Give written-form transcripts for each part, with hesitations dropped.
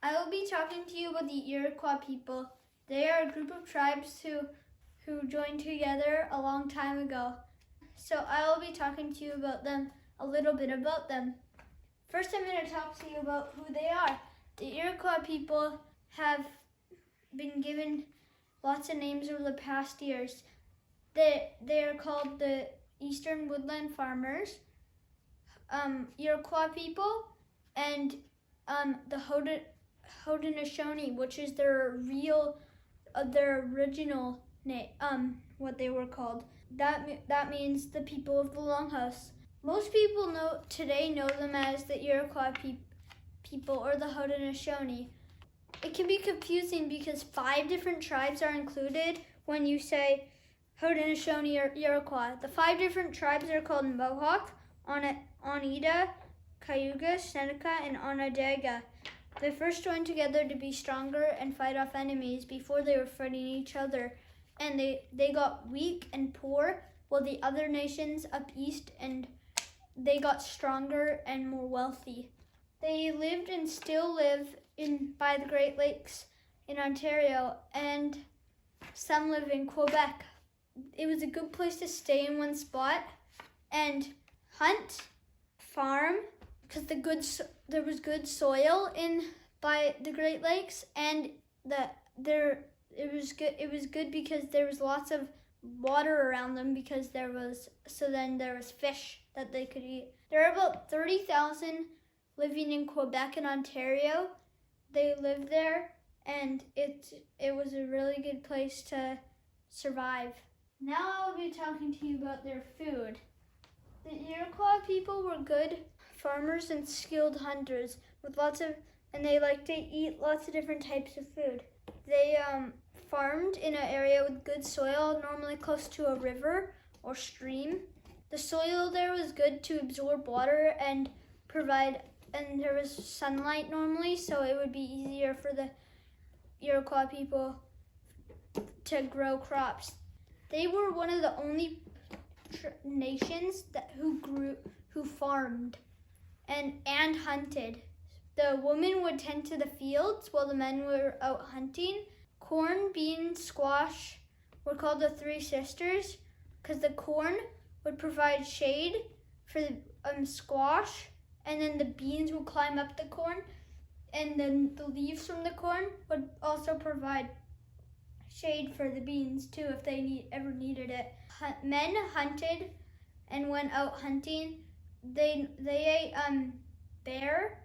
I will be talking to you about the Iroquois people. They are a group of tribes who joined together a long time ago. So I will be talking to you about them, a little bit about them. First, I'm going to talk to you about who they are. The Iroquois people have been given lots of names over the past years. They are called the Eastern Woodland Farmers, Iroquois people, and the Haudenosaunee, which is their original name, what they were called. That means the people of the Longhouse. Most people today know them as the Iroquois people or the Haudenosaunee. It can be confusing because 5 different tribes are included when you say Haudenosaunee or Iroquois. The 5 different tribes are called Mohawk, Oneida, Cayuga, Seneca, and Onondaga. They first joined together to be stronger and fight off enemies before they were fighting each other. And they got weak and poor, while the other nations up east they got stronger and more wealthy. They lived and still live by the Great Lakes in Ontario, and some live in Quebec. It was a good place to stay in one spot and hunt, farm, because there was good soil by the Great Lakes, and it was good because there was lots of water around them because there was fish that they could eat. There are about 30,000 living in Quebec and Ontario. They live there, and it was a really good place to survive. Now I'll be talking to you about their food. The Iroquois people were good farmers and skilled hunters and they like to eat lots of different types of food. They farmed in an area with good soil, normally close to a river or stream. The soil there was good to absorb water and there was sunlight normally, so it would be easier for the Iroquois people to grow crops. They were one of the only nations who farmed and hunted. The women would tend to the fields while the men were out hunting. Corn, beans, squash were called the 3 sisters because the corn would provide shade for the squash, and then the beans would climb up the corn, and then the leaves from the corn would also provide shade for the beans too if they ever needed it. Men hunted and went out hunting. They ate bear,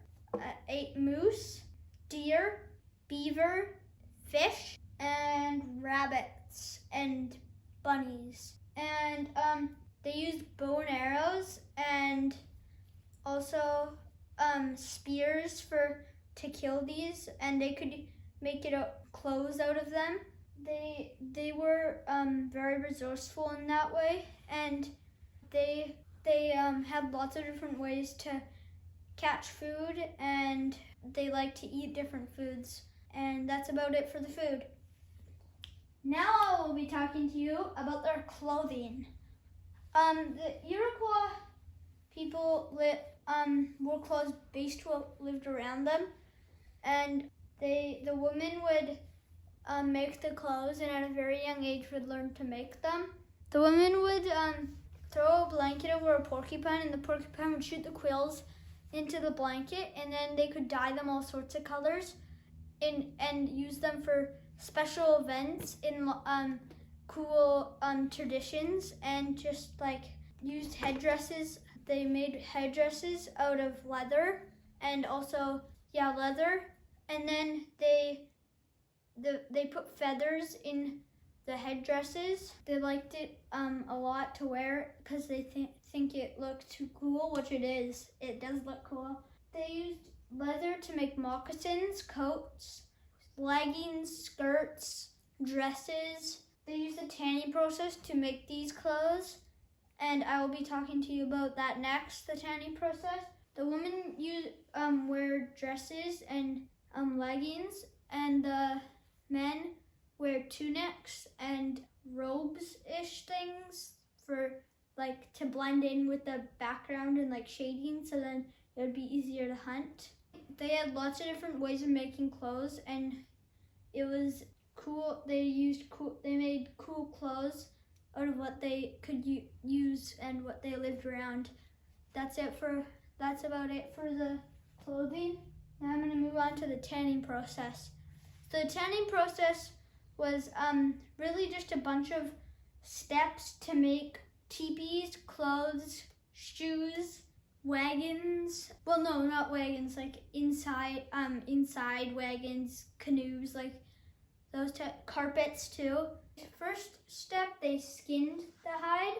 ate moose, deer, beaver, fish, and rabbits and bunnies. And they used bow and arrows and also spears to kill these, and they could make clothes out of them. They were very resourceful in that way, and they had lots of different ways to catch food, and they like to eat different foods. And that's about it for the food. Now I will be talking to you about their clothing. The Iroquois people wore clothes based on what lived around them, and the women would make the clothes, and at a very young age would learn to make them. The women would throw a blanket over a porcupine, and the porcupine would shoot the quills into the blanket, and then they could dye them all sorts of colors and use them for special events in cool traditions, and just like used headdresses. They made headdresses out of leather, and also leather, and then they put feathers in the headdresses. They liked it a lot to wear because they think it looked too cool, which it is. It does look cool. They used leather to make moccasins, coats, leggings, skirts, dresses. They used the tanning process to make these clothes, and I will be talking to you about that next, the tanning process. The women wear dresses and leggings, and the men wear tunics and robes-ish things for to blend in with the background and shading, so then it would be easier to hunt. they had lots of different ways of making clothes, and it was cool. They made cool clothes out of what they could use and what they lived around. That's about it for the clothing. Now I'm going to move on to the tanning process. So the tanning process was really just a bunch of steps to make teepees, clothes, shoes, wagons. Well, no, not wagons, like inside wagons, canoes, like those carpets too. First step, they skinned the hide.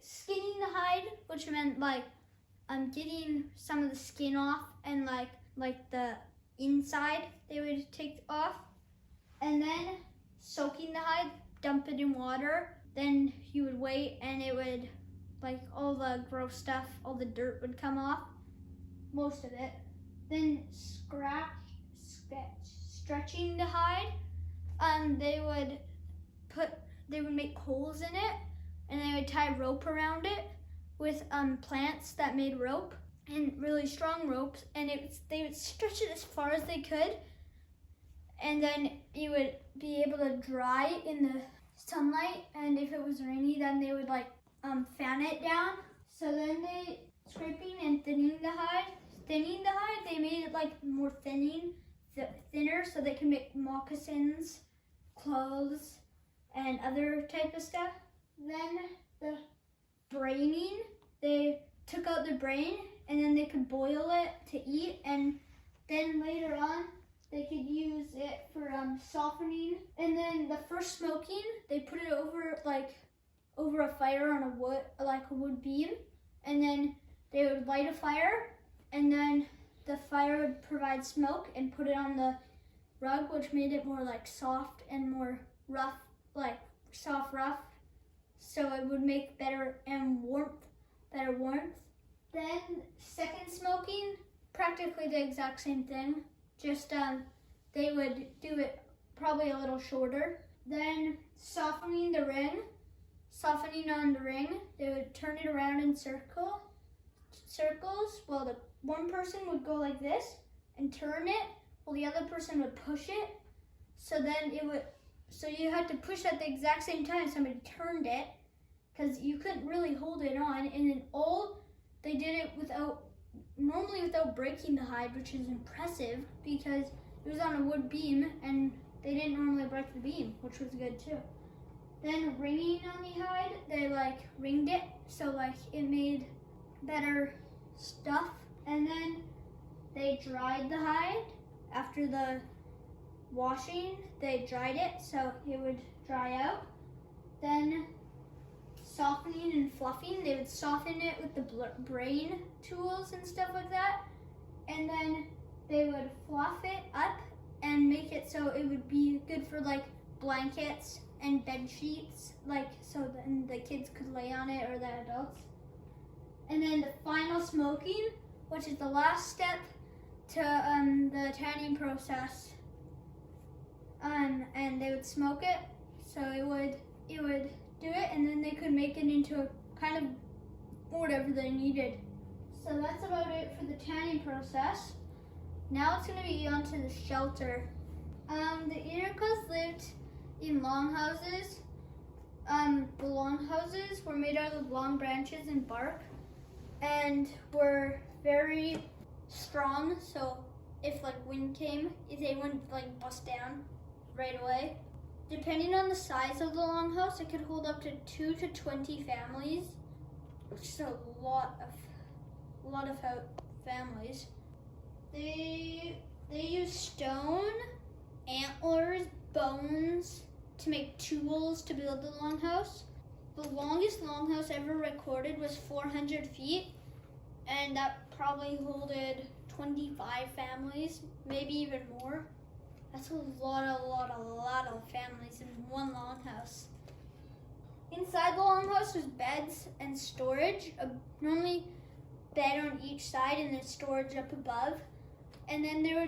Skinning the hide, which meant like getting some of the skin off, and like the inside they would take off, and then soaking the hide, dump it in water. Then you would wait, and it would, like, all the gross stuff, all the dirt would come off, most of it. Then stretching the hide, they would make holes in it, and they would tie rope around it with plants that made rope, and really strong ropes, and they would stretch it as far as they could, and then you would be able to dry in the sunlight, and if it was rainy, then they would fan it down. So then they scraping and thinning the hide, they made it more thinner, so they can make moccasins, clothes, and other type of stuff. Then the braining, they took out the brain, and then they could boil it to eat, and then later on they could use it for softening. And then the first smoking, they put it over a fire on a wood beam, and then they would light a fire, and then the fire would provide smoke and put it on the rug, which made it more soft and more rough, rough, so it would make better warmth. Then second smoking, practically the exact same thing, just they would do it probably a little shorter. Then softening on the ring, they would turn it around in circles. Well, the one person would go like this and turn it, while the other person would push it. So you had to push at the exact same time somebody turned it, because you couldn't really hold it on. And then they did it without breaking the hide, which is impressive because it was on a wood beam and they didn't normally break the beam, which was good too. Then ringing on the hide, they ringed it so it made better stuff. And then they dried the hide. After the washing, they dried it so it would dry out. Then softening and fluffing, they would soften it with the brain tools and stuff like that, and then they would fluff it up and make it so it would be good for blankets and bed sheets, so then the kids could lay on it, or the adults. And then the final smoking, which is the last step to the tanning process, and they would smoke it, so it would do it, and then they could make it into a kind of whatever they needed. So that's about it for the tanning process. Now it's going to be on to the shelter. The Iroquois lived in longhouses. The longhouses were made out of long branches and bark, and were very strong, so if wind came, they wouldn't bust down right away. Depending on the size of the longhouse, it could hold up to 2 to 20 families, which is a lot of families. They use stone, antlers, bones to make tools to build the longhouse. The longest longhouse ever recorded was 400 feet, and that probably holded 25 families, maybe even more. That's a lot of families in one longhouse. Inside the longhouse was beds and storage, normally bed on each side and then storage up above. And then there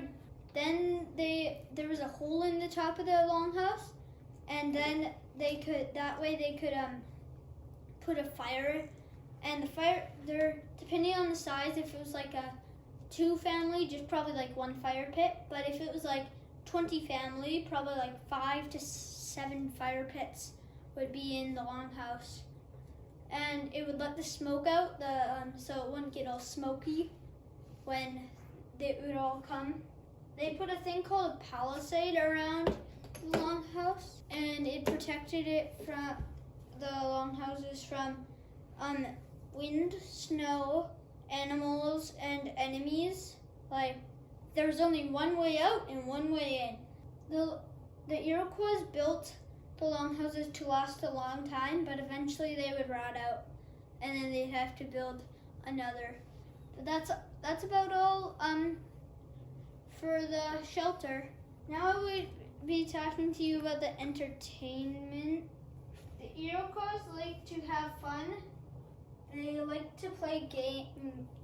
was a hole in the top of the longhouse, and then they could put a fire, and the fire there, depending on the size, if it was 2 family, just probably like 1 fire pit. But if it was like 20 family, probably like 5 to 7 fire pits would be in the longhouse. And it would let the smoke out, so it wouldn't get all smoky when they would all come. They put a thing called a palisade around the longhouse, and it protected it from the longhouses from wind, snow, animals, and enemies. Like, there was only one way out and one way in. The Iroquois built the longhouses to last a long time, but eventually they would rot out, and then they'd have to build another. But that's about all for the shelter. Now I would be talking to you about the entertainment. The Iroquois like to have fun. They like to play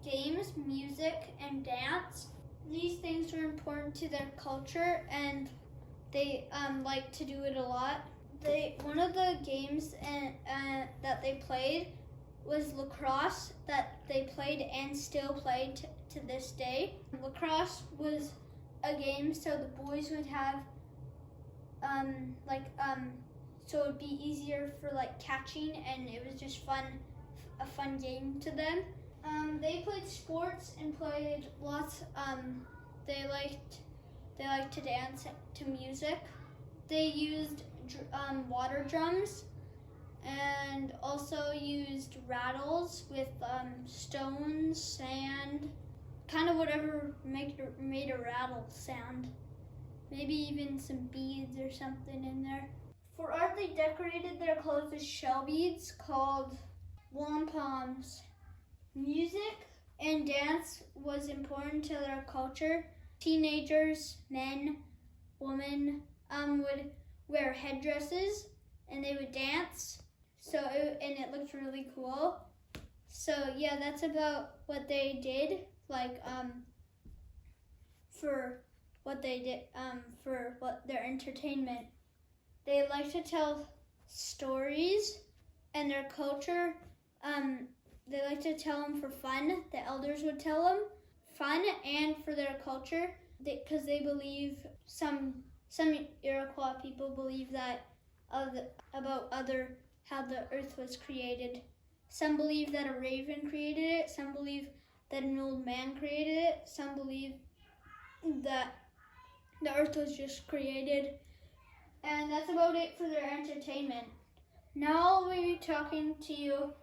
games, music, and dance. These things were important to their culture, and they like to do it a lot. One of the games that they played was lacrosse, that they played and still play to this day. Lacrosse was a game so the boys would have so it would be easier for like catching, and it was just a fun game to them. They played sports and played lots. They liked to dance to music. They used water drums, and also used rattles with stones, sand, kind of whatever made a rattle sound. Maybe even some beads or something in there. For art, they decorated their clothes with shell beads called wampums. Music and dance was important to their culture. Teenagers, men, women would wear headdresses and they would dance. And it looked really cool. So yeah, that's about what they did. For their entertainment. They like to tell stories, and their culture, they like to tell them for fun. The elders would tell them fun and for their culture, because they believe some Iroquois people believe that how the earth was created. Some believe that a raven created it. Some believe that an old man created it. Some believe that the earth was just created. And that's about it for their entertainment. Now I'll be talking to you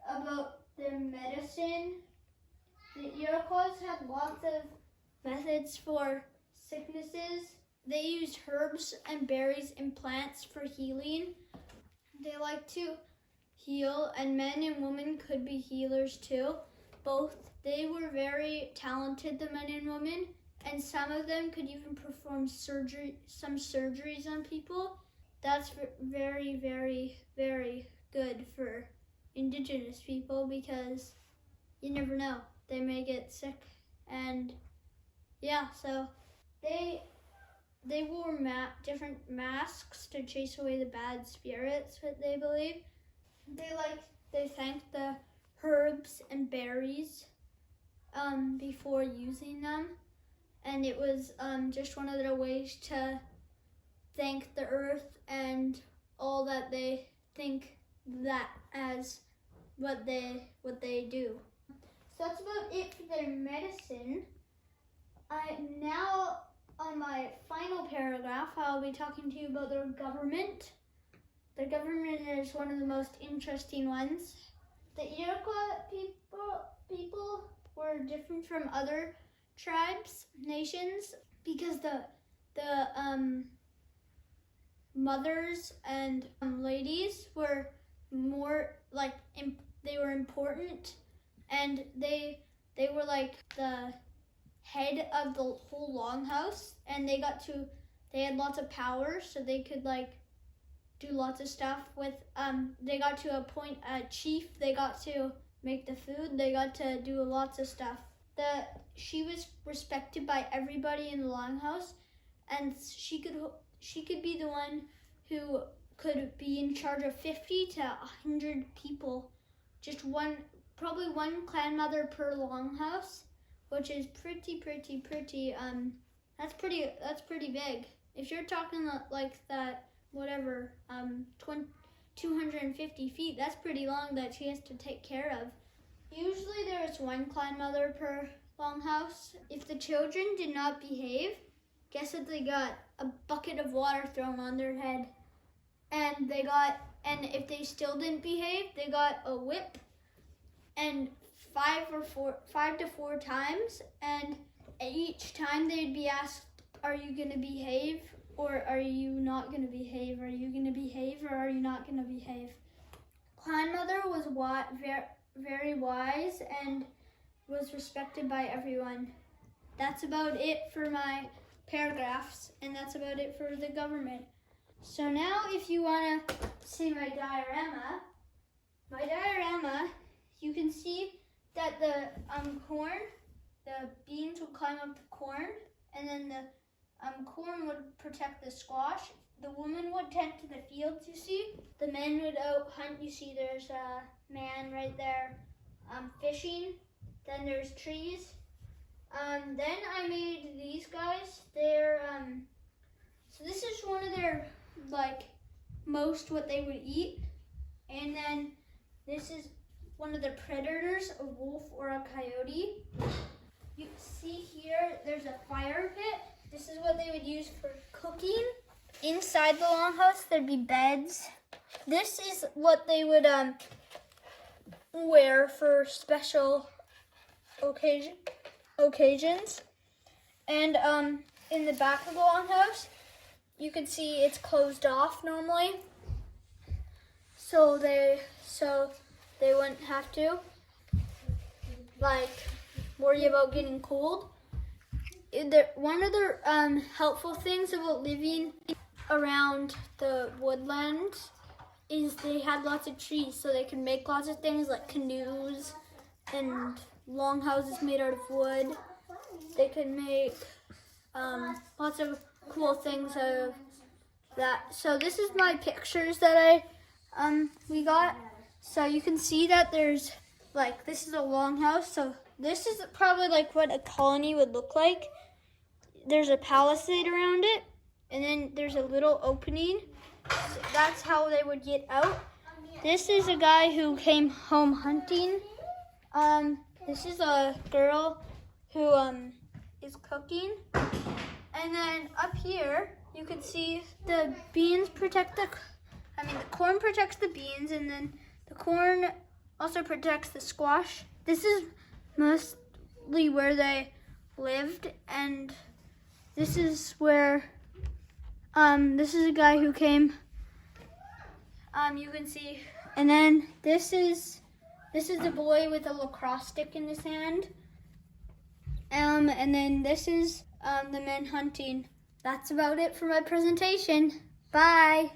about their medicine. The Iroquois had lots of methods for sicknesses. They used herbs and berries and plants for healing. They like to heal, and men and women could be healers too. Both. They were very talented, the men and women, and some of them could even perform some surgeries on people. That's very, very, very good for Indigenous people, because you never know. They may get sick, and yeah, so they wore different masks to chase away the bad spirits, what they believe. They thanked the herbs and berries before using them. And it was just one of their ways to thank the earth and all that they think that as what they do. So that's about it for their medicine. Now on my final paragraph, I'll be talking to you about their government. Their government is one of the most interesting ones. The Iroquois people were different from other tribes, nations, because the mothers and ladies were more they were important, and they were like the head of the whole longhouse, and they had lots of power, so they could do lots of stuff with they got to appoint a chief, they got to make the food, they got to do lots of stuff. She was respected by everybody in the longhouse, and she could be the one who could be in charge of 50 to 100 people. Probably one clan mother per longhouse which is pretty, that's pretty big. If you're talking like that, whatever, 250 feet, that's pretty long that she has to take care of. Usually there is one clan mother per longhouse. If the children did not behave, guess what they got? A bucket of water thrown on their head. And if they still didn't behave, they got a whip and 5 to 4 times. And each time they'd be asked, are you gonna behave or are you not gonna behave? Are you gonna behave or are you not gonna behave? Clan mother was very wise and was respected by everyone. That's about it for my paragraphs, and that's about it for the government. So now if you want to see my diorama, you can see that the beans would climb up the corn, and then the corn would protect the squash. The woman would tend to the fields, you see. The men would out hunt. You see there's a man right there fishing. Then there's trees. Then I made these guys. They're, so this is one of their, most what they would eat. And then this is one of the predators, a wolf or a coyote. You see here, there's a fire pit. This is what they would use for cooking. Inside the longhouse, there'd be beds. This is what they would wear for special occasions. And in the back of the longhouse, you can see it's closed off normally. So they wouldn't have to worry about getting cold. One of the helpful things about living around the woodland is they had lots of trees, so they could make lots of things like canoes and longhouses made out of wood. They could make lots of cool things out of that. So this is my pictures that we got. So you can see that there's this is a longhouse. So this is probably what a colony would look like. There's a palisade around it, and then there's a little opening. So that's how they would get out. This is a guy who came home hunting. This is a girl who is cooking. And then up here, you can see the beans protect the corn protects the beans, and then the corn also protects the squash. This is mostly where they lived, and this is where, this is a guy who came, you can see, and then this is the boy with a lacrosse stick in his hand, and then this is the men hunting. That's about it for my presentation. Bye.